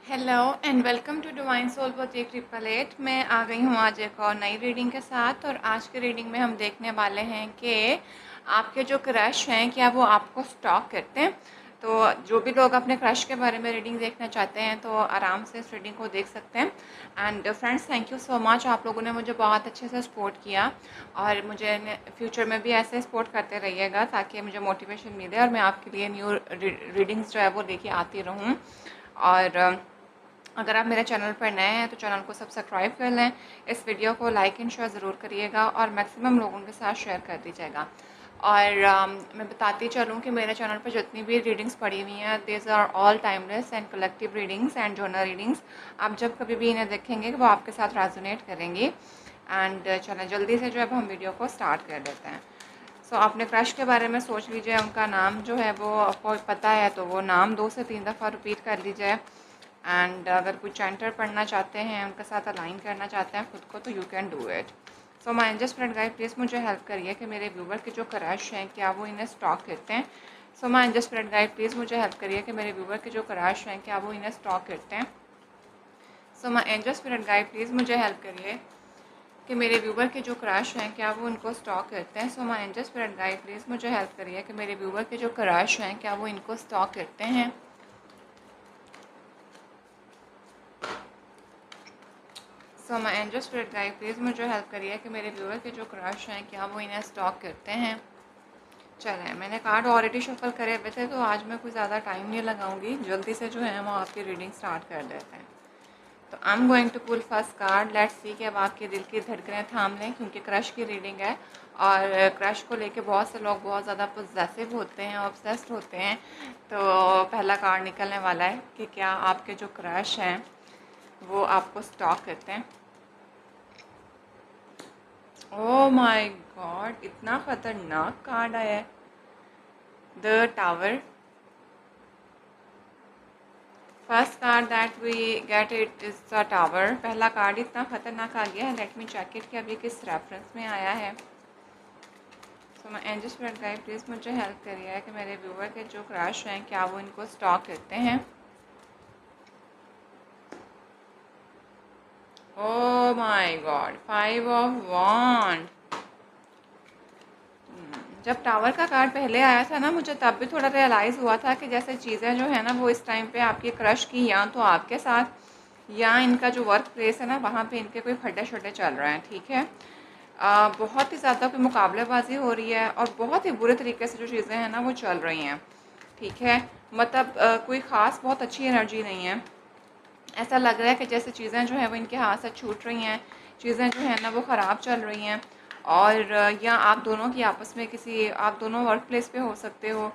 Hello and welcome to divine soul boutique 888। मैं आ गई हूँ आज एक और नई रीडिंग के साथ। और आज के रीडिंग में हम देखने वाले हैं कि आपके जो क्रश हैं क्या वो आपको स्टॉक करते हैं। तो जो भी लोग अपने क्रश के बारे में रीडिंग देखना चाहते हैं तो आराम से इस रीडिंग को देख सकते हैं। And friends, thank you so much, आप लोगों ने मुझे बहुत अच्छे से सपोर्ट किया और मुझे फ्यूचर में भी ऐसे सपोर्ट करते रहिएगा ताकि मुझे मोटिवेशन मिले और मैं आपके लिए न्यू रीडिंग्स जो है वो लेके आती रहूँ। और अगर आप मेरे चैनल पर नए हैं तो चैनल को सब्सक्राइब कर लें, इस वीडियो को लाइक एंड शेयर ज़रूर करिएगा और मैक्सिमम लोगों के साथ शेयर कर दीजिएगा। और मैं बताती चलूँ कि मेरे चैनल पर जितनी भी रीडिंग्स पड़ी हुई हैं these are all timeless and collective readings and journal readings. आप जब कभी भी इन्हें देखेंगे वो आपके साथ रेजोनेट करेंगी। एंड चलें जल्दी से जो है हम वीडियो को स्टार्ट कर लेते हैं। सो अपने क्रश के बारे में सोच लीजिए, उनका नाम जो है वो आपको पता है तो वो नाम 2 से 3 दफ़ा रिपीट कर लीजिए। एंड अगर कुछ चैंटर पढ़ना चाहते हैं, उनके साथ अलाइन करना चाहते हैं खुद को, तो you can do it. So my angel friend guide, please मुझे हेल्प करिए कि मेरे व्यूवर के जो क्रश हैं क्या वो इन्हें स्टॉक करते हैं। So my angel friend guide, please मुझे हेल्प करिए कि मेरे व्यूवर के जो क्रश हैं क्या वो इन्हें स्टॉक करते हैं। So my angel friend guide, please मुझे हेल्प करिए कि मेरे व्यूवर के जो क्रश हैं क्या वो इनको स्टॉक करते हैं। So my angel friend guide, please मुझे हेल्प करिए कि मेरे व्यूवर के जो क्रश हैं क्या वो इनको स्टॉक करते हैं। So my angel spirit guide, please मुझे हेल्प करिए कि मेरे व्यूअर के जो क्रश हैं क्या वो इन्हें स्टॉक करते हैं। चलें, मैंने कार्ड ऑलरेडी शफल करे हुए थे तो आज मैं कोई ज़्यादा टाइम नहीं लगाऊंगी, जल्दी से जो है वो आपकी रीडिंग स्टार्ट कर देते हैं। तो I am going to pull first card. Let's see कि अब आपके दिल की धड़कनें थाम लें क्योंकि क्रश की रीडिंग है और क्रश को लेके बहुत से लोग बहुत ज़्यादा पोजेसिव होते हैं, ऑब्सेस्ड होते हैं। तो पहला कार्ड निकलने वाला है कि क्या आपके जो क्रश हैं वो आपको स्टॉक करते हैं। ओह माय गॉड, इतना खतरनाक कार्ड आया है, the tower. First card that we get it is the tower. पहला कार्ड इतना खतरनाक आ गया है। लेट मी चेक इट कि अभी किस रेफरेंस में आया है। सो मैं एंजल स्पिरिट गाइड, प्लीज़ मुझे हेल्प करिए कि मेरे व्यूवर के जो क्रश हैं क्या वो इनको स्टॉक करते हैं। ओह माय गॉड, 5 ऑफ वॉन्ड। जब टावर का कार्ड पहले आया था ना, मुझे तब भी थोड़ा रियलाइज़ हुआ था कि जैसे चीज़ें जो है ना वो इस टाइम पे आपकी क्रश की या तो आपके साथ या इनका जो वर्क प्लेस है ना वहाँ पे इनके कोई खड्डे शड्डे चल रहे हैं। ठीक है, बहुत ही ज़्यादा कोई मुकाबलेबाजी हो रही है और बहुत ही बुरे तरीके से जो चीज़ें हैं ना वो चल रही हैं। ठीक है, मतलब कोई ख़ास बहुत अच्छी एनर्जी नहीं है। ऐसा लग रहा है कि जैसे चीज़ें जो हैं वो इनके हाथ से छूट रही हैं, चीज़ें जो हैं ना वो ख़राब चल रही हैं। और या आप दोनों की आपस में किसी, आप दोनों वर्क प्लेस पे हो सकते हो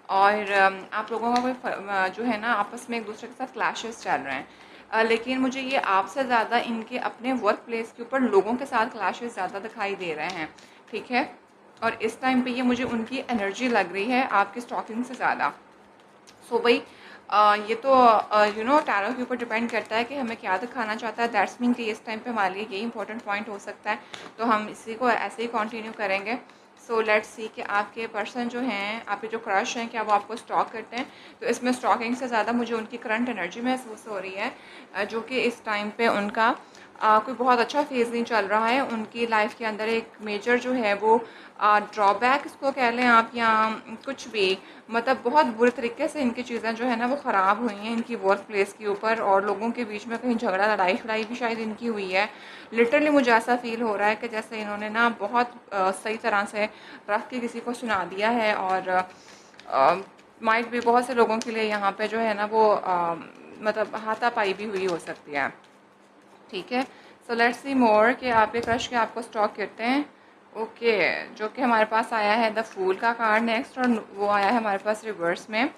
और आप लोगों का कोई जो है ना आपस में एक दूसरे के साथ क्लैशेस चल रहे हैं। लेकिन मुझे ये आपसे ज़्यादा इनके अपने वर्क प्लेस के ऊपर लोगों के साथ क्लैशेस ज़्यादा दिखाई दे रहे हैं। ठीक है, और इस टाइम पे ये मुझे उनकी एनर्जी लग रही है आपकी स्टॉकिंग से ज़्यादा। सो भाई ये तो टैरो के ऊपर डिपेंड करता है कि हमें क्या दिखाना चाहता है। दैट्स मीन कि इस टाइम पे हमारे लिए यही इंपॉर्टेंट पॉइंट हो सकता है, तो हम इसी को ऐसे ही कंटिन्यू करेंगे। सो लेट्स सी कि आपके पर्सन जो हैं, आपके जो क्रश हैं क्या वो आपको स्टॉक करते हैं। तो इसमें स्टॉकिंग से ज़्यादा मुझे उनकी करंट एनर्जी महसूस हो रही है, जो कि इस टाइम पे उनका कोई बहुत अच्छा फेज़ नहीं चल रहा है। उनकी लाइफ के अंदर एक मेजर जो है वो ड्रॉबैक इसको कह लें आप या कुछ भी, मतलब बहुत बुरे तरीके से इनकी चीज़ें जो है ना वो ख़राब हुई हैं इनकी वर्क प्लेस के ऊपर, और लोगों के बीच में कहीं झगड़ा लड़ाई शड़ाई भी शायद इनकी हुई है। लिटरली मुझे ऐसा फील हो रहा है कि जैसे इन्होंने ना बहुत सही तरह से रख के किसी को सुना दिया है। और माइट भी बहुत से लोगों के लिए यहाँ पे जो है ना वो मतलब हाथापाई भी हुई हो सकती है। ठीक है, सो लेट्स सी मोर कि आपके क्रश के आपको स्टॉक करते हैं। ओके, जो कि हमारे पास आया है द फूल का कार्ड नेक्स्ट, और वो आया है हमारे पास रिवर्स में।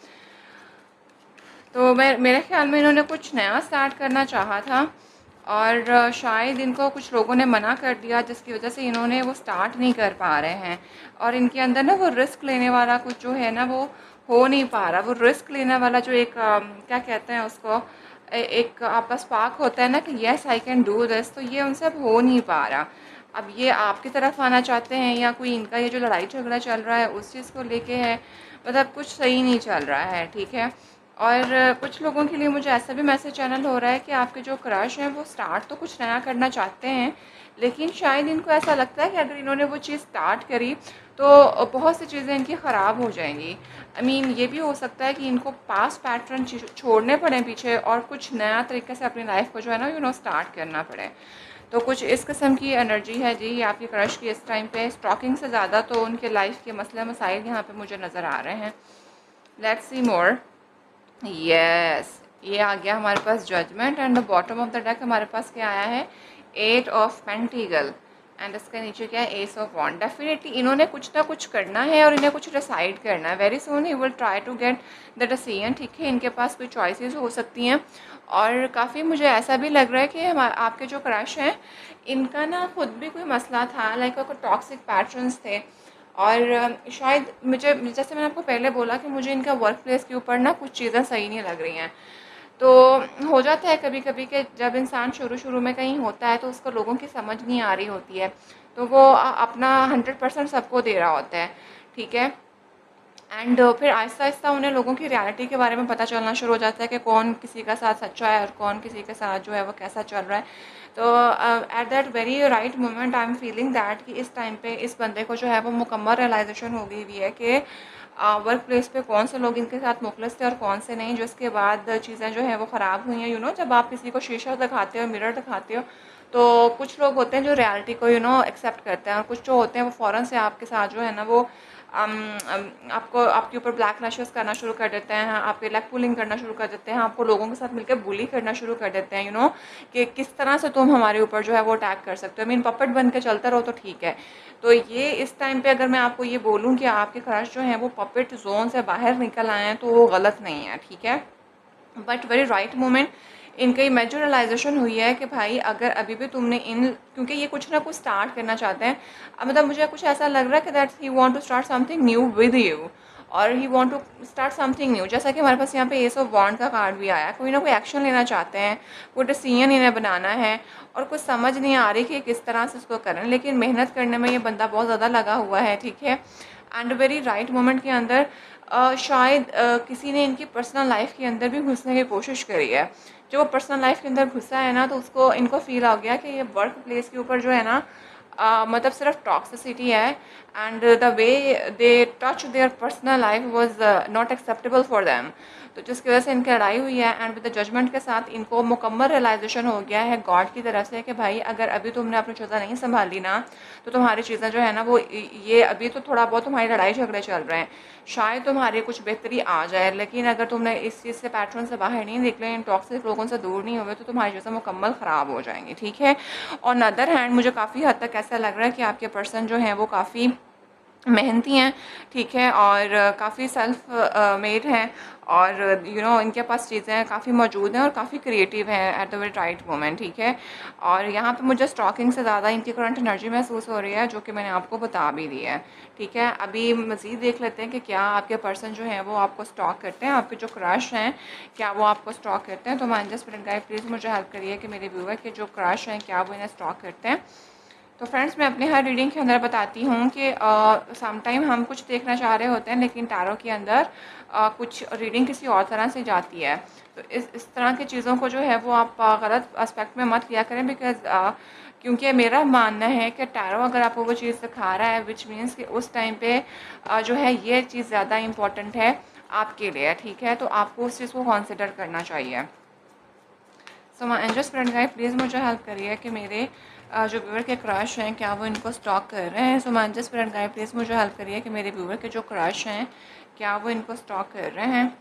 तो मेरे ख्याल में इन्होंने कुछ नया स्टार्ट करना चाहा था और शायद इनको कुछ लोगों ने मना कर दिया जिसकी वजह से इन्होंने वो स्टार्ट नहीं कर पा रहे हैं। और इनके अंदर ना वो रिस्क लेने वाला कुछ जो है ना वो हो नहीं पा रहा। वो रिस्क लेने वाला जो एक क्या कहते हैं उसको, एक आपका स्पार्क होता है ना कि yes I can do this, तो ये उनसे अब हो नहीं पा रहा। अब ये आपकी तरफ आना चाहते हैं या कोई इनका ये जो लड़ाई झगड़ा चल रहा है उस चीज़ को लेके है, मतलब कुछ सही नहीं चल रहा है। ठीक है, और कुछ लोगों के लिए मुझे ऐसा भी मैसेज चैनल हो रहा है कि आपके जो क्रश हैं वो स्टार्ट तो कुछ नया करना चाहते हैं, लेकिन शायद इनको ऐसा लगता है कि अगर इन्होंने वो चीज़ स्टार्ट करी तो बहुत सी चीज़ें इनकी ख़राब हो जाएंगी। आई मीन ये भी हो सकता है कि इनको पास्ट पैटर्न छोड़ने पड़े पीछे और कुछ नया तरीके से अपनी लाइफ को जो है ना स्टार्ट करना पड़े। तो कुछ इस किस्म की एनर्जी है जी आपकी क्रश की इस टाइम पे। स्टॉकिंग से ज़्यादा तो उनके लाइफ के मसले मसाइल यहाँ पे मुझे नज़र आ रहे हैं। Let's see more. यस, ये आ गया हमारे पास judgement and the bottom of the deck हमारे पास क्या आया है, 8 ऑफ पेंटिकल एंड इसके नीचे क्या है, एस ऑफ वॉन्ड। डेफिनेटली इन्होंने कुछ ना कुछ करना है और इन्हें कुछ डिसाइड करना है। Very soon he will try to get the decision. ठीक है, इनके पास कोई चॉइसेस हो सकती हैं और काफ़ी मुझे ऐसा भी लग रहा है कि आपके जो क्रश हैं इनका ना खुद भी कोई मसला था, लाइक कोई टॉक्सिक पैटर्न्स थे और शायद मुझे, जैसे मैंने आपको पहले बोला कि मुझे इनका वर्क प्लेस के ऊपर ना कुछ चीज़ें सही नहीं लग रही हैं। तो हो जाता है कभी कभी कि जब इंसान शुरू शुरू में कहीं होता है तो उसको लोगों की समझ नहीं आ रही होती है, तो वो अपना 100% सबको दे रहा होता है। ठीक है, एंड फिर आहिस्ता आहिस्ता उन्हें लोगों की रियलिटी के बारे में पता चलना शुरू हो जाता है कि कौन किसी का साथ सच्चा है और कौन किसी के साथ जो है वो कैसा चल रहा है। तो at that very right moment I am feeling that कि इस टाइम पे इस बंदे को जो है वो मुकम्मल रियलाइजेशन हो गई हुई है कि वर्क प्लेस पे कौन से लोग इनके साथ मुखलिस थे और कौन से नहीं, जो इसके बाद चीज़ें जो है वो ख़राब हुई हैं। जब आप किसी को शीशा दिखाते हो, मिरर दिखाते हो, तो कुछ लोग होते हैं जो रियलिटी को एक्सेप्ट करते हैं और कुछ जो होते हैं वो फ़ौरन से आपके साथ जो है ना वो आपको आपके ऊपर ब्लैक लैशेस करना शुरू कर देते हैं, आपके लेग पुलिंग करना शुरू कर देते हैं, आपको लोगों के साथ मिलकर बुली करना शुरू कर देते हैं कि किस तरह से तुम हमारे ऊपर जो है वो अटैक कर सकते हो। पपेट बन के चलते रहो तो ठीक है। तो ये इस टाइम पे अगर मैं आपको ये बोलूँ कि आपके क्रश जो हैं वो पपेट जोन से बाहर निकल आए हैं तो वो गलत नहीं है। ठीक है, बट वेरी राइट मोमेंट इनकी मेजर रियलाइजेशन हुई है कि भाई अगर अभी भी तुमने क्योंकि ये कुछ ना कुछ स्टार्ट करना चाहते हैं। अब मतलब मुझे कुछ ऐसा लग रहा है कि that he want to start something new with you और he want to start something new. जैसा कि हमारे पास यहाँ पे एस ऑफ वॉन्ड का कार्ड भी आया, कोई ना कोई एक्शन लेना चाहते हैं, कोई डिसीजन इन्हें बनाना है और कुछ समझ नहीं आ रही कि किस तरह से उसको करें, लेकिन मेहनत करने में ये बंदा बहुत ज़्यादा लगा हुआ है। ठीक है, एंड वेरी राइट मोमेंट के अंदर शायद किसी ने इनकी पर्सनल लाइफ के अंदर भी घुसने की कोशिश करी है। जो वो पर्सनल लाइफ के अंदर घुसा है ना तो उसको इनको फील आ गया कि ये वर्क प्लेस के ऊपर जो है ना मतलब सिर्फ टॉक्सिसिटी है and the way they touch their personal life was not acceptable for them. तो जिसकी वजह से इनकी लड़ाई हुई है एंड विद द जजमेंट के साथ इनको मुकम्मल रियलाइजेशन हो गया है गॉड की तरफ से कि भाई अगर अभी तुमने अपनी चीज़ें नहीं संभाली ना तो तुम्हारी चीज़ें जो है ना वो ये अभी तो थोड़ा बहुत तुम्हारी लड़ाई झगड़े चल रहे हैं, शायद तुम्हारी कुछ बेहतरी आ जाए, लेकिन अगर तुमने इस चीज़ से पैटर्न से बाहर नहीं निकले, इन टॉक्सिक लोगों से दूर नहीं हुए तो तुम्हारी चीज़ें मुकम्मल ख़राब हो जाएंगी। ठीक है, ऑन अदर हैंड मुझे काफ़ी हद तक ऐसा लग रहा है कि आपके पर्सन जो हैं वो काफ़ी मेहनती हैं। ठीक है, और काफ़ी सेल्फ मेड हैं और इनके पास चीज़ें काफ़ी मौजूद हैं और काफ़ी क्रिएटिव हैं at the very right moment. ठीक है, और यहाँ पे मुझे स्टॉकिंग से ज़्यादा इनकी करंट एनर्जी महसूस हो रही है जो कि मैंने आपको बता भी दी है। ठीक है, अभी मज़ीद देख लेते हैं कि क्या आपके पर्सन जो हैं वो आपको स्टॉक करते हैं, आपके जो क्रश हैं क्या वो आपको स्टॉक करते हैं। तो माइंड स्पिरिट गाइड प्लीज़ मुझे हेल्प करिए कि मेरे व्यूअर के जो क्रश हैं क्या वो इन्हें स्टॉक करते हैं। तो फ्रेंड्स मैं अपनी हर रीडिंग के अंदर बताती हूँ कि समटाइम हम कुछ देखना चाह रहे होते हैं लेकिन टैरो के अंदर कुछ रीडिंग किसी और तरह से जाती है। तो इस तरह की चीज़ों को जो है वो आप गलत एस्पेक्ट में मत लिया करें, बिकॉज क्योंकि मेरा मानना है कि टैरो अगर आपको वो चीज़ सिखा रहा है विच मीन्स कि उस टाइम पे जो है ये चीज़ ज़्यादा इम्पॉर्टेंट है आपके लिए। ठीक है, तो आपको उस चीज़ को कंसिडर करना चाहिए। So my angel spirit guide please मुझे हेल्प करिए कि मेरे जो व्यूअर के क्रश हैं क्या वो इनको स्टॉक कर रहे हैं। So my angel spirit guide please मुझे हेल्प करिए कि मेरे व्यूअर के जो क्रश हैं क्या वो इनको स्टॉक कर रहे हैं।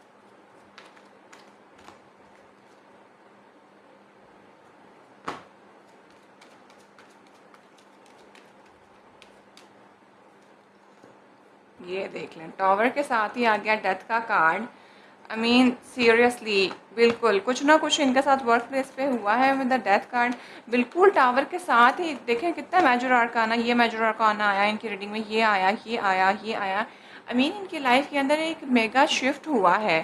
ये देख लें, टॉवर के साथ ही आ गया डेथ का कार्ड। आई मीन सीरियसली बिल्कुल कुछ ना कुछ इनके साथ वर्क प्लेस पे हुआ है विद द डेथ कार्ड। बिल्कुल टावर के साथ ही देखें कितना मेजर आर्काना, ये मेजर आर्काना आया इनकी रीडिंग में, ये आया ये आया ये आया। आई मीन इनकी लाइफ के अंदर एक मेगा शिफ्ट हुआ है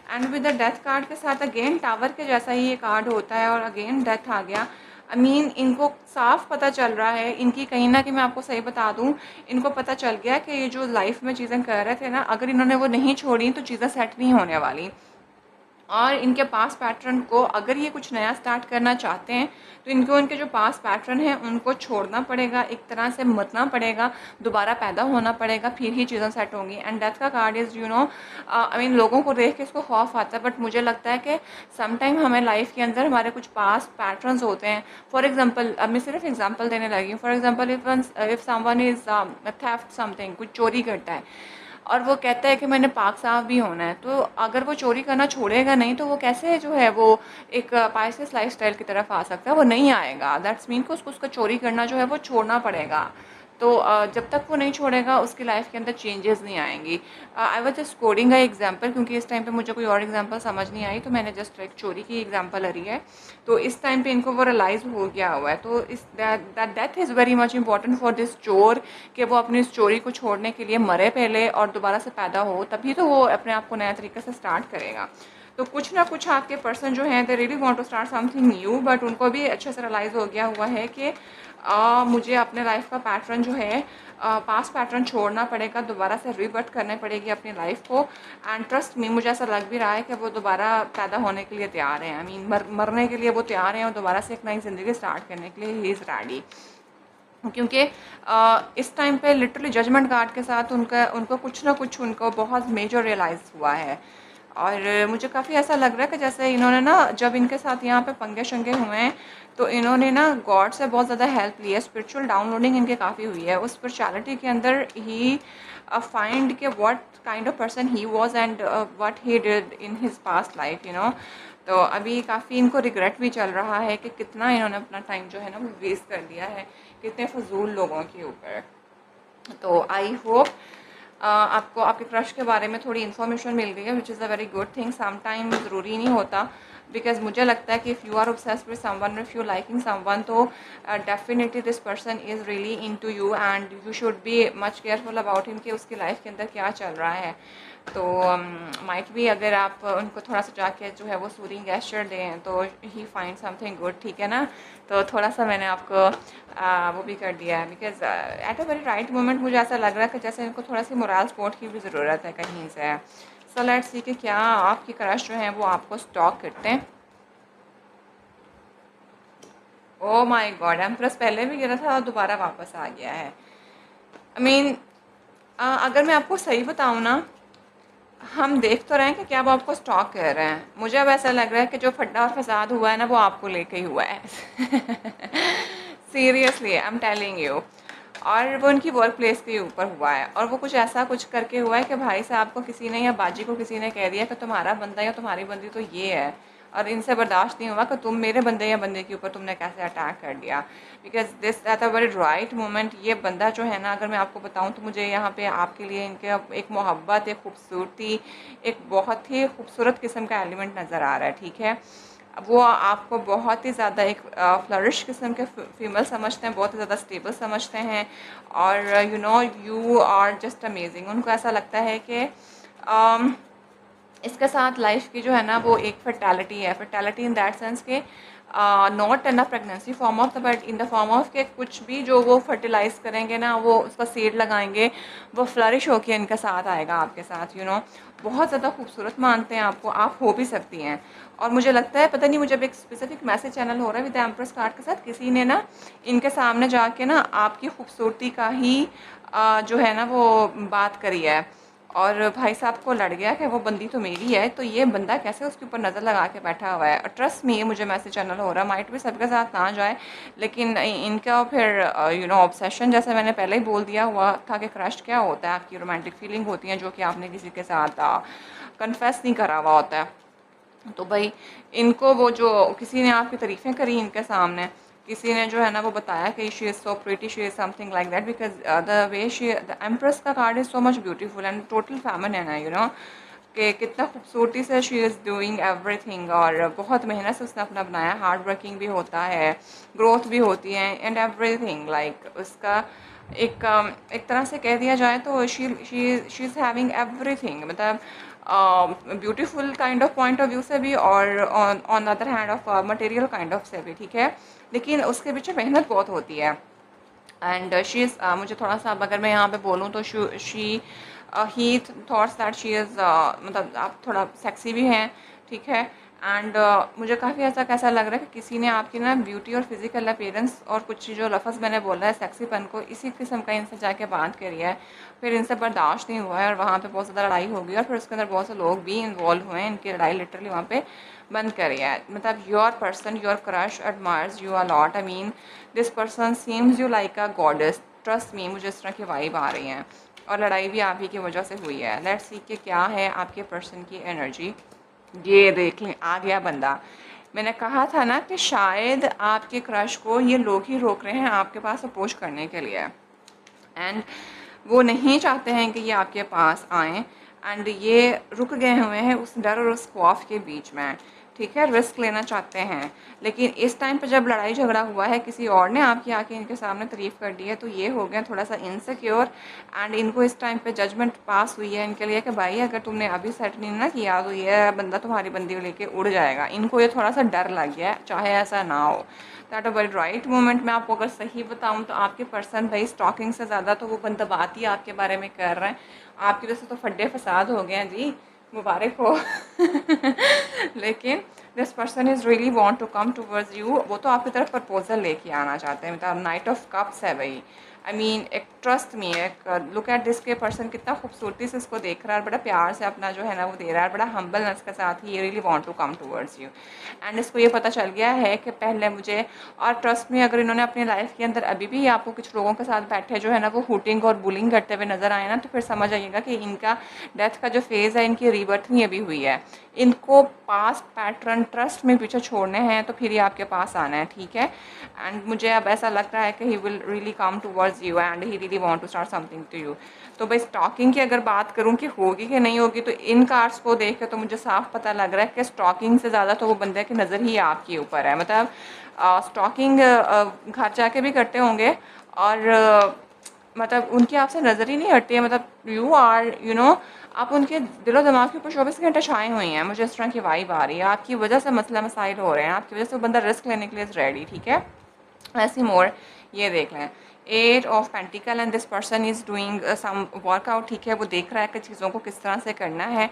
and with the death card के साथ अगेन टावर के जैसा ही ये कार्ड होता है और अगेन डेथ आ गया। आई मीन इनको साफ पता चल रहा है इनकी, कहीं ना कि मैं आपको सही बता दूं, इनको पता चल गया कि ये जो लाइफ में चीज़ें कर रहे थे ना अगर इन्होंने वो नहीं छोड़ी तो चीज़ें सेट नहीं होने वाली। और इनके पास पैटर्न को, अगर ये कुछ नया स्टार्ट करना चाहते हैं तो इनको उनके जो पास पैटर्न है उनको छोड़ना पड़ेगा, एक तरह से मरना पड़ेगा, दोबारा पैदा होना पड़ेगा, फिर ही चीज़ें सेट होंगी। एंड डेथ का कार्ड इज़ आई मीन लोगों को देख के इसको खौफ आता है, बट मुझे लगता है कि सम टाइम हमें लाइफ के अंदर हमारे कुछ पास पैटर्न्स होते हैं। फॉर एग्जांपल, अब मैं सिर्फ एग्जांपल देने लगी हूँ। For example, if someone is theft something, कुछ चोरी करता है और वो कहता है कि मैंने पाक साफ भी होना है, तो अगर वो चोरी करना छोड़ेगा नहीं तो वो कैसे जो है वो एक पाइसियस लाइफस्टाइल की तरफ आ सकता है? वो नहीं आएगा। दैट्स मीन को उसको उसका चोरी करना जो है वो छोड़ना पड़ेगा। तो जब तक वो नहीं छोड़ेगा उसकी लाइफ के अंदर चेंजेस नहीं आएंगी। I was just coding a example, क्योंकि इस टाइम पे मुझे कोई और एग्जांपल समझ नहीं आई, तो मैंने जस्ट एक चोरी की एग्जांपल ली है। तो इस टाइम पे इनको वो रियलाइज़ हो गया हुआ है। तो इस that death is very much important for this चोर, कि वो अपनी इस चोरी को छोड़ने के लिए मरे पहले और दोबारा से पैदा हो, तभी तो वो अपने आप को नया तरीके से स्टार्ट करेगा। तो कुछ ना कुछ आपके पर्सन जो हैं they really want to start something new, but उनको भी अच्छे से रियलाइज़ हो गया हुआ है कि मुझे अपने लाइफ का पैटर्न जो है पास पैटर्न छोड़ना पड़ेगा, दोबारा से रिबर्थ करने पड़ेगी अपनी लाइफ को। एंड ट्रस्ट मी, मुझे ऐसा लग भी रहा है कि वो दोबारा पैदा होने के लिए तैयार हैं। आई मीन मरने के लिए वो तैयार हैं और दोबारा से एक नई ज़िंदगी स्टार्ट करने के लिए ही इज़ रेडी। क्योंकि इस टाइम पे लिटरली जजमेंट कार्ड के साथ उनको कुछ ना कुछ उनको बहुत मेजर रियलाइज़ हुआ है। और मुझे काफ़ी ऐसा लग रहा है कि जैसे इन्होंने ना, जब इनके साथ यहाँ पे पंगे शंगे हुए हैं तो इन्होंने ना गॉड से बहुत ज़्यादा हेल्प ली है। स्पिरिचुअल डाउनलोडिंग इनके काफ़ी हुई है। उस स्पिरिचुअलिटी के अंदर ही फाइंड के what kind of person he was and what he did in his past life, तो अभी काफ़ी इनको रिग्रेट भी चल रहा है कि कितना इन्होंने अपना टाइम जो है ना वो वेस्ट कर दिया है कितने फजूल लोगों के ऊपर। तो आई होप आपको आपके क्रश के बारे में थोड़ी इन्फॉर्मेशन मिल गई है, which is a very good thing. Some time ज़रूरी नहीं होता, बिकॉज मुझे लगता है कि if you are obsessed with someone, if you liking someone, तो definitely this person is really into you and you should be much careful about him कि उसकी लाइफ के अंदर क्या चल रहा है। तो माइट भी अगर आप उनको थोड़ा सा जाके जो है वो सूदिंग गेस्चर दें तो ही फाइंड समथिंग गुड, ठीक है ना। तो थोड़ा सा मैंने आपको वो भी कर दिया है, because at a very right moment मुझे ऐसा लग रहा है कि जैसे इनको थोड़ा सी मोरल सपोर्ट की भी ज़रूरत है कहीं से। सो लेट्स सी कि क्या आपकी क्रश जो है वो आपको स्टॉक करते हैं। ओ माय गॉड, एम्प्रेस पहले भी गिरा था और दोबारा वापस आ गया है। आई मीन अगर मैं आपको सही बताऊँ ना, हम देख तो रहे हैं कि क्या वो आपको स्टॉक कर रहे हैं। मुझे अब ऐसा लग रहा है कि जो फड्डा और फसाद हुआ है ना वो आपको लेके ही हुआ है। Seriously I am telling you. और वो उनकी वर्क प्लेस के ऊपर हुआ है और वो कुछ ऐसा कुछ करके हुआ है कि भाई साहब को किसी ने या बाजी को किसी ने कह दिया कि तुम्हारा बंदा या तुम्हारी बंदी तो ये है, और इनसे बर्दाश्त नहीं हुआ कि तुम मेरे बंदे या बंदे के ऊपर तुमने कैसे अटैक कर दिया। Because this at a very right moment ये बंदा जो है ना, अगर मैं आपको बताऊं तो मुझे यहाँ पे आपके लिए इनके एक मोहब्बत, एक खूबसूरती, एक बहुत ही खूबसूरत किस्म का एलिमेंट नज़र आ रहा है, ठीक है। वो आपको बहुत ही ज़्यादा एक फ्लरिश किस्म के फीमेल समझते हैं, बहुत ही ज़्यादा स्टेबल समझते हैं, और यू आर जस्ट अमेजिंग। उनको ऐसा लगता है कि इसके साथ लाइफ की जो है ना वो एक फर्टैलिटी है। फर्टैलिटी इन दैट सेंस के not in the pregnancy form of the, but in the form of के कुछ भी जो वो फर्टिलाइज करेंगे ना, वो उसका सीड लगाएंगे, वो फ्लरिश होके इनके साथ आएगा आपके साथ। बहुत ज़्यादा खूबसूरत मानते हैं आपको, आप हो भी सकती हैं। और मुझे लगता है, पता नहीं, मुझे अब एक स्पेसिफिक मैसेज चैनल हो रहा है विद एम्प्रेस कार्ड के साथ, किसी ने ना इनके सामने जाके ना आपकी खूबसूरती का ही जो है ना वो बात करी है, और भाई साहब को लड़ गया कि वो बंदी तो मेरी है, तो ये बंदा कैसे उसके ऊपर नज़र लगा के बैठा हुआ है। और ट्रस्ट में मुझे मैसेज चैनल हो रहा है, माइट भी सबके साथ ना जाए, लेकिन इनका फिर ऑब्सेशन, जैसे मैंने पहले ही बोल दिया हुआ था कि क्रश क्या होता है, आपकी रोमांटिक फीलिंग होती है जो कि आपने किसी के साथ कन्फेस नहीं करा हुआ होता है। तो भाई इनको वो जो किसी ने आपकी तारीफ़ें करी इनके सामने, किसी ने जो है ना वो बताया कि she is so pretty, she is something like that, because the way she, the empress का card is so much beautiful and total feminine है, कि कितना खूबसूरती से शी इज़ डूइंग एवरीथिंग, और बहुत मेहनत से उसने अपना बनाया, हार्ड वर्किंग भी होता है, ग्रोथ भी होती है, एंड एवरीथिंग लाइक उसका एक तरह से कह दिया जाए तो शी इज़ हैविंग एवरीथिंग, मतलब beautiful kind of point of view से भी, और on the other hand of material kind of से भी, ठीक है। लेकिन उसके पीछे मेहनत बहुत होती है। एंड शी इज़ मुझे थोड़ा सा, अब अगर मैं यहाँ पे बोलूँ तो she he thoughts that she is, मतलब आप थोड़ा सेक्सी भी हैं, ठीक है। एंड मुझे काफ़ी ऐसा कैसा लग रहा है कि किसी ने आपकी ना ब्यूटी और फिजिकल अपीयरेंस और कुछ जो लफ्ज़ मैंने बोला है सेक्सीपन को, इसी किस्म का इनसे जाके बात करी है, फिर इनसे बर्दाश्त नहीं हुआ है और वहाँ पे बहुत ज़्यादा लड़ाई हो गई और फिर उसके अंदर बहुत से लोग भी इन्वॉल्व हुए हैं, इनकी लड़ाई लिटरली वहाँ पे बंद करी है। मतलब your person, your crush admires you a lot, I mean this person seems you like a goddess, trust me, मुझे इस तरह की वाइब आ रही हैं। और लड़ाई भी आप ही की वजह से हुई है। लेट्स सी कि क्या है आपके पर्सन की एनर्जी। ये देख लें, आ गया बंदा। मैंने कहा था ना कि शायद आपके क्रश को ये लोग ही रोक रहे हैं आपके पास अप्रोच करने के लिए, एंड वो नहीं चाहते हैं कि ये आपके पास आएँ, एंड ये रुक गए हुए हैं उस डर और उस खौफ के बीच में, ठीक है। रिस्क लेना चाहते हैं, लेकिन इस टाइम पे जब लड़ाई झगड़ा हुआ है, किसी और ने आपकी आके इनके सामने तारीफ़ कर दी है, तो ये हो गया थोड़ा सा इनसिक्योर, एंड इनको इस टाइम पे जजमेंट पास हुई है इनके लिए कि भाई अगर तुमने अभी सेट नहीं ना किया तो ये बंदा तुम्हारी बंदी को लेके उड़ जाएगा। इनको ये थोड़ा सा डर लग गया है, चाहे ऐसा ना हो। That a very right moment. मैं आपको अगर सही बताऊं तो आपके पर्सन भाई स्टॉकिंग से ज़्यादा तो वो बंदा बात ही आपके बारे में कर रहे हैं। आपकी वजह से तो फड्डे फसाद हो गए हैं जी, मुबारक हो। लेकिन this person is really want to come towards you, वो तो आपकी तरफ प्रपोजल लेके आना चाहते हैं। मतलब नाइट ऑफ कप्स है भाई, आई मीन एक ट्रस्ट मी, एक लुक एट दिस के पर्सन कितना खूबसूरती से इसको देख रहा है और बड़ा प्यार से अपना जो है ना वो दे रहा है, बड़ा हम्बलनेस के साथ ही ये really want to come towards you. And इसको ये पता चल गया है कि पहले मुझे, और ट्रस्ट में अगर इन्होंने अपनी लाइफ के अंदर अभी भी आपको कुछ लोगों के साथ बैठे जो है ना वो हुटिंग और बुलिंग करते हुए नज़र आए ना, तो फिर समझ आइएगा कि इनका डेथ का जो फेज़ है, इनकी रीबर्थ नहीं अभी हुई है। इनको पास्ट पैटर्न ट्रस्ट में पीछे छोड़ने हैं तो फिर ये आपके पास आना है, ठीक है। एंड मुझे अब ऐसा लग रहा है कि he will really come towards you and he really want to start something to you. तो भाई स्टॉकिंग की अगर बात करूं कि होगी कि नहीं होगी, तो इन कार्ड्स को देख के तो मुझे साफ पता लग रहा है कि स्टॉकिंग से ज़्यादा तो वो बंदे की नज़र ही आपके ऊपर है। मतलब स्टॉकिंग घर जाके भी करते होंगे और मतलब उनकी आपसे नज़र ही नहीं हटती है। मतलब यू आर यू नो, आप उनके दिलो दिमाग के ऊपर 24 घंटे छाए हुए हैं। मुझे इस तरह की वाइब आ रही है, आपकी वजह से मसला मसाइल हो रहे हैं, आपकी वजह से वो बंदा रिस्क लेने के लिए रेडी, ठीक है। ऐसी मोर, ये देख लें, 8 of pentacle and this person is doing some workout, ठीक है। वो देख रहा है कि चीज़ों को किस तरह से करना है,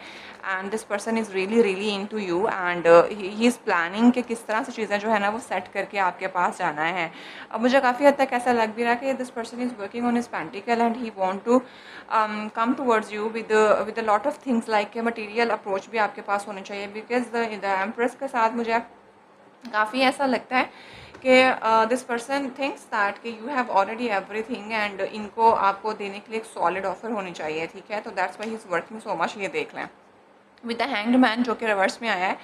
and this person is really really into you and he is planning कि किस तरह से चीज़ें जो है ना वो सेट करके आपके पास जाना है। अब मुझे काफ़ी हद तक ऐसा लग भी रहा है कि this person is working on his pentacle and he want to come towards you with a lot of things like material approach भी आपके पास होनी चाहिए, बिकॉज द एम्प्रेस के साथ मुझे काफ़ी ऐसा लगता है कि दिस पर्सन थिंक्स दैट कि you have already everything and इनको आपको देने के लिए एक सॉलिड ऑफर होनी चाहिए, ठीक है। तो that's why he is working so much. ये देख लें विद द हैंग्ड मैन जो कि रिवर्स में आया है,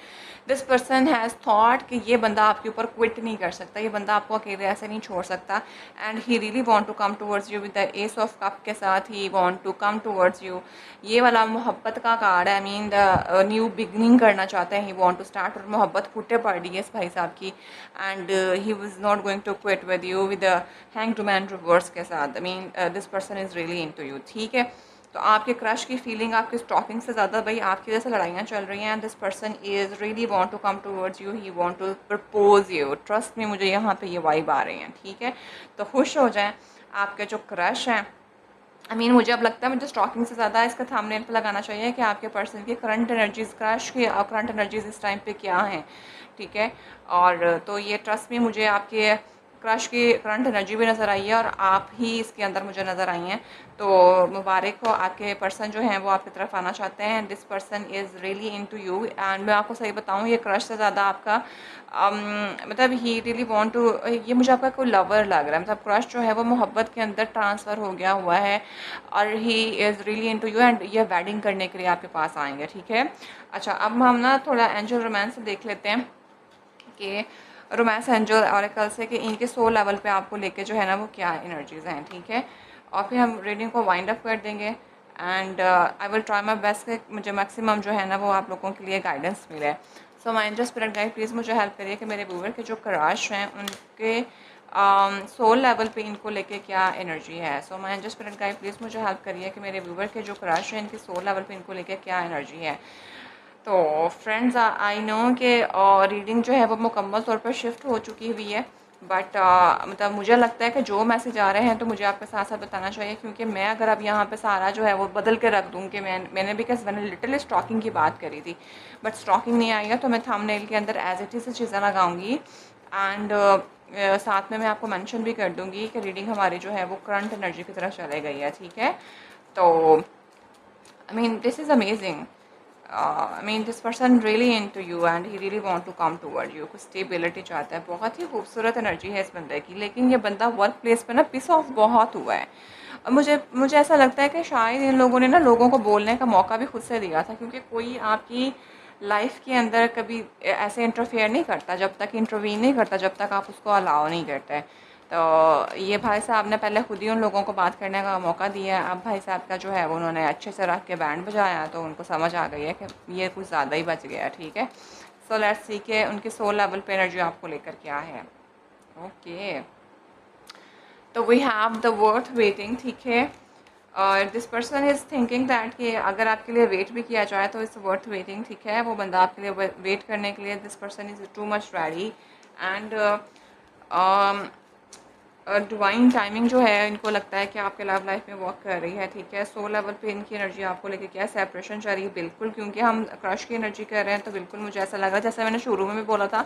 दिस पर्सन हैज़ थॉट कि ये बंदा आपके ऊपर क्विट नहीं कर सकता, ये बंदा आपको अकेले ऐसे नहीं छोड़ सकता, and he really want to come towards you with the ace of cup के साथ he want to come towards you. ये वाला मोहब्बत का कार्ड है, I mean the new beginning करना चाहते हैं, ही वांट टू स्टार्ट, और मोहब्बत फूटे पड़ रही है इस भाई साहब की, and he was not going to quit with you with the hanged man reverse के साथ। I mean this person is really into you, ठीक है। तो आपके क्रश की फीलिंग आपके स्टॉकिंग से ज़्यादा भाई आपकी वजह से लड़ाइयाँ चल रही हैं। This person is really want to come towards you, he want to propose you, trust में मुझे यहाँ पे ये वाइब आ रही हैं, ठीक है। तो खुश हो जाएं आपके जो क्रश हैं। आई मीन मुझे अब लगता है मुझे स्टॉकिंग से ज़्यादा इसका थंबनेल पे लगाना चाहिए कि आपके पर्सन की करंट एनर्जीज़, क्रश की करंट एनर्जीज़ इस टाइम पे क्या हैं, ठीक है। और तो ये ट्रस्ट में मुझे आपके क्रश की करंट एनर्जी भी नज़र आई है और आप ही इसके अंदर मुझे नज़र आई हैं। तो मुबारक हो, आपके पर्सन जो हैं वो आपकी तरफ आना चाहते हैं। This person is really into you and मैं आपको सही बताऊं, ये क्रश से ज़्यादा आपका मतलब ही रियली वांट टू, ये मुझे आपका कोई लवर लग रहा है। मतलब क्रश जो है वो मोहब्बत के अंदर ट्रांसफ़र हो गया हुआ है और he is really into you and ये वेडिंग करने के लिए आपके पास आएंगे, ठीक है। अच्छा, अब हम ना थोड़ा एंजल रोमांस देख लेते हैं कि रोमांस एंजल ऑरेकल से कि इनके सोल लेवल पे आपको लेके जो है ना वो क्या एनर्जीज़ हैं, ठीक है। और फिर हम रीडिंग को वाइंड अप कर देंगे and I will try my best कि मुझे मैक्सिमम जो है ना वो आप लोगों के लिए गाइडेंस मिले। So my angel spirit guide please मुझे हेल्प करिए कि मेरे व्यूअर के जो क्रश हैं उनके सोल लेवल पे इनको लेके क्या एनर्जी है। So my angel spirit guide please मुझे हेल्प करिए कि मेरे व्यूअर के जो क्रश हैं इनके सोल लेवल पे इनको लेके क्या एनर्जी है। तो फ्रेंड्स आई नो कि रीडिंग जो है वो मुकम्मल तौर पर शिफ्ट हो चुकी हुई है बट मतलब मुझे लगता है कि जो मैसेज आ रहे हैं तो मुझे आपके साथ साथ बताना चाहिए, क्योंकि मैं अगर अब यहाँ पे सारा जो है वो बदल के रख दूँ कि मैंने बिकॉज मैंने लिटरली स्टॉकिंग की बात करी थी, बट स्टॉकिंग नहीं आई है, तो मैं थंबनेल के अंदर एज इट इज़ चीज़ें लगाऊंगी। एंड साथ में मैं आपको मेंशन भी कर दूंगी कि रीडिंग हमारी जो है वो करंट एनर्जी की तरफ चले गई है, ठीक है। तो आई mean this is amazing. I mean this person really into you and he really want to come toward you, कुछ स्टेबिलिटी चाहता है। बहुत ही खूबसूरत एनर्जी है इस बंदे की, लेकिन ये बंदा वर्क प्लेस पे ना पिस ऑफ बहुत हुआ है। और मुझे मुझे ऐसा लगता है कि शायद इन लोगों ने ना लोगों को बोलने का मौका भी खुद से दिया था, क्योंकि कोई आपकी लाइफ के अंदर कभी ऐसे इंटरफेयर नहीं करता जब तक इंटरवीन नहीं करता, जब तक आप उसको अलाउ नहीं करते। तो ये भाई साहब ने पहले खुद ही उन लोगों को बात करने का मौका दिया है। अब भाई साहब का जो है वो उन्होंने अच्छे से रख के बैंड बजाया, तो उनको समझ आ गई है कि ये कुछ ज़्यादा ही बच गया, ठीक है। सो लेट्स सी के उनके सोल लेवल पे एनर्जी आपको लेकर क्या है। ओके, तो we have the worth waiting, ठीक है। और this person is thinking that कि अगर आपके लिए वेट भी किया जाए तो इट्स वर्थ वेटिंग, ठीक है। वो बंदा आपके लिए वेट करने के लिए, this person is too much ready. And divine timing जो है इनको लगता है कि आपके लव लाइफ में वर्क कर रही है, ठीक है। सोल लेवल पे इनकी एनर्जी आपको लेके क्या सेपरेशन चल रही है, बिल्कुल, क्योंकि हम क्रश की एनर्जी कर रहे हैं, तो बिल्कुल मुझे ऐसा लग रहा है, जैसे मैंने शुरू में भी बोला था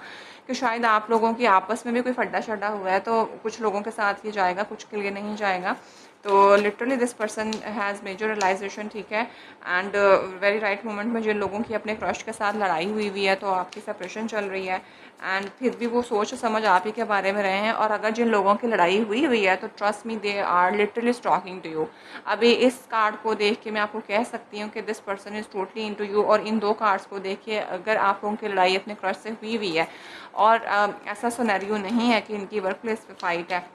कि शायद आप लोगों की आपस में भी कोई फड्डा शड्डा हुआ है, तो कुछ लोगों के साथ ये जाएगा, कुछ के लिए नहीं जाएगा। तो literally this person has major realization, ठीक है। एंड वेरी राइट मोमेंट में जिन लोगों की अपने क्रश के साथ लड़ाई हुई है, तो आपकी सेपरेशन चल रही है, एंड फिर भी वो सोच समझ आप ही के बारे में रहे हैं। और अगर जिन लोगों की लड़ाई हुई है, तो trust me they are literally stalking to you. अभी इस कार्ड को देख के मैं आपको कह सकती हूँ कि this person is totally into you. और इन दो कार्ड्स को देखिए, अगर आप लोगों की लड़ाई अपने क्रश से हुई है और ऐसा सिनेरियो नहीं है कि इनकी वर्क प्लेस पे फाइट है,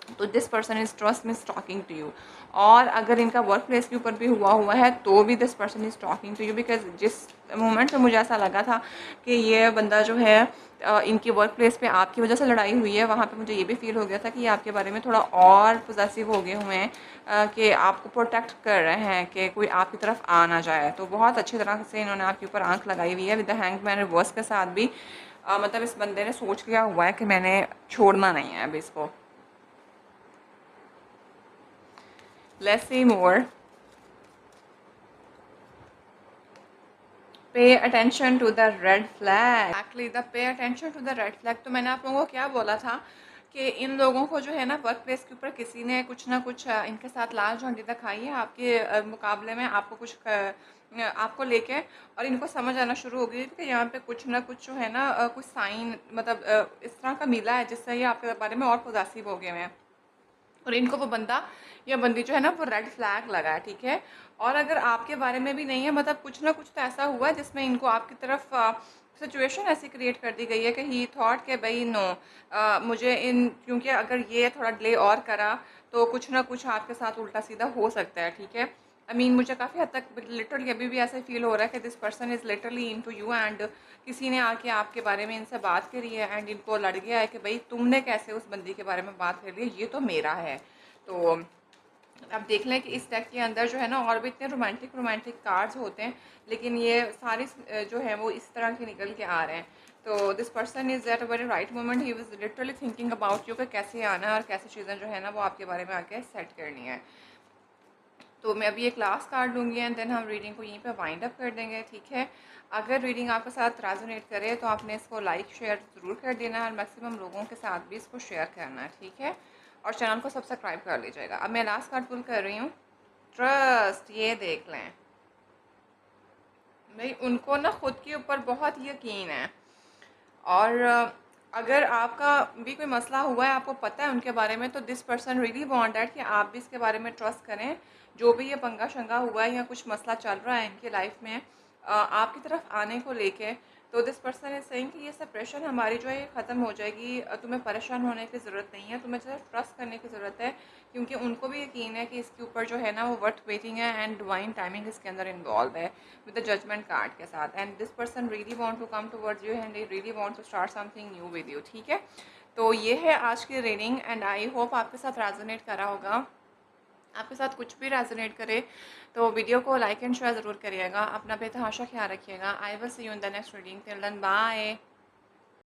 तो this person is trust means talking to you. और अगर इनका वर्क प्लेस के ऊपर भी हुआ है, तो भी this person is talking to you, because जिस मोमेंट पे मुझे ऐसा लगा था कि ये बंदा जो है इनकी वर्क प्लेस पे आपकी वजह से लड़ाई हुई है, वहाँ पे मुझे ये भी फील हो गया था कि ये आपके बारे में थोड़ा और पोजेसिव हो गए हुए हैं, कि आपको प्रोटेक्ट कर रहे हैं कि कोई आपकी तरफ आ ना जाए। तो बहुत अच्छी तरह से इन्होंने आपके ऊपर आंख लगाई हुई है विद द हैंगमैन रिवर्स के साथ भी। मतलब इस बंदे ने सोच लिया हुआ है कि मैंने छोड़ना नहीं है अभी इसको। Let's see more. Pay attention to the red flag. Exactly, the pay attention to the red flag. तो मैंने आप लोगों को क्या बोला था कि इन लोगों को जो है ना वर्क प्लेस के ऊपर किसी ने कुछ ना कुछ इनके साथ लाल झंडी दिखाई है आपके मुकाबले में, आपको कुछ आपको लेके, और इनको समझ आना शुरू हो गई कि यहाँ पे कुछ ना कुछ जो है ना कुछ साइन मतलब इस तरह का मिला है जिससे ये आपके बारे में और पॉजिटिव हो गए हैं। और इनको वो बंदा या बंदी जो है ना वो रेड फ्लैग लगा है, ठीक है। और अगर आपके बारे में भी नहीं है, मतलब कुछ ना कुछ तो ऐसा हुआ है जिसमें इनको आपकी तरफ सिचुएशन ऐसी क्रिएट कर दी गई है कि ही थॉट के भाई नो, मुझे इन, क्योंकि अगर ये थोड़ा डिले और करा तो कुछ ना कुछ आपके साथ उल्टा सीधा हो सकता है, ठीक है। आई मीन मुझे काफ़ी हद तक लिटरली अभी भी ऐसा फील हो रहा है कि this person is literally into you, and किसी ने आके आपके बारे में इनसे बात करी है एंड इनको लड़ गया है कि भाई तुमने कैसे उस बंदी के बारे में बात कर ली, ये तो मेरा है। तो अब देख लें कि इस डेक के अंदर जो है ना और भी इतने रोमांटिक रोमांटिक कार्ड्स होते हैं, लेकिन ये सारे जो है वो इस तरह के निकल के आ रहे हैं। तो this person is at a very right moment, he was literally thinking about you कि कैसे आना है और कैसे चीज़ें जो है ना वो आपके बारे में आके सेट करनी है। तो मैं अभी एक लास्ट कार्ड लूँगी एंड देन हम रीडिंग को यहीं पे वाइंड अप कर देंगे, ठीक है। अगर रीडिंग आपके साथ रेजोनेट करे तो आपने इसको लाइक शेयर ज़रूर कर देना है और मैक्सिमम लोगों के साथ भी इसको शेयर करना है, ठीक है। और चैनल को सब्सक्राइब कर लीजिएगा। अब मैं लास्ट कार्ड पुल कर रही हूँ, ट्रस्ट। ये देख लें भाई, उनको ना खुद के ऊपर बहुत यकीन है। और अगर आपका भी कोई मसला हुआ है, आपको पता है उनके बारे में, तो this person really want that कि आप भी इसके बारे में ट्रस्ट करें। जो भी ये पंगा शंगा हुआ है या कुछ मसला चल रहा है इनकी लाइफ में आपकी तरफ आने को लेके, तो दिस पर्सन इज सेइंग कि ये सेपरेशन हमारी जो है ये ख़त्म हो जाएगी। तुम्हें परेशान होने की ज़रूरत नहीं है, तुम्हें सिर्फ ट्रस्ट करने की ज़रूरत है, क्योंकि उनको भी यकीन है कि इसके ऊपर जो है ना वो वर्थ वेटिंग है एंड डिवाइन टाइमिंग इसके अंदर इन्वॉल्व है विद द जजमेंट कार्ड के साथ। And this person really want to come towards you and they really want to start something new with you, ठीक है। तो ये है आज की रीडिंग एंड आई होप आपके साथ रेजोनेट करा होगा। आपके साथ कुछ भी रेजोनेट करे तो वीडियो को लाइक एंड शेयर ज़रूर करिएगा। अपना बेतहाशा ख्याल रखिएगा। I will see you in the next reading. Till then bye.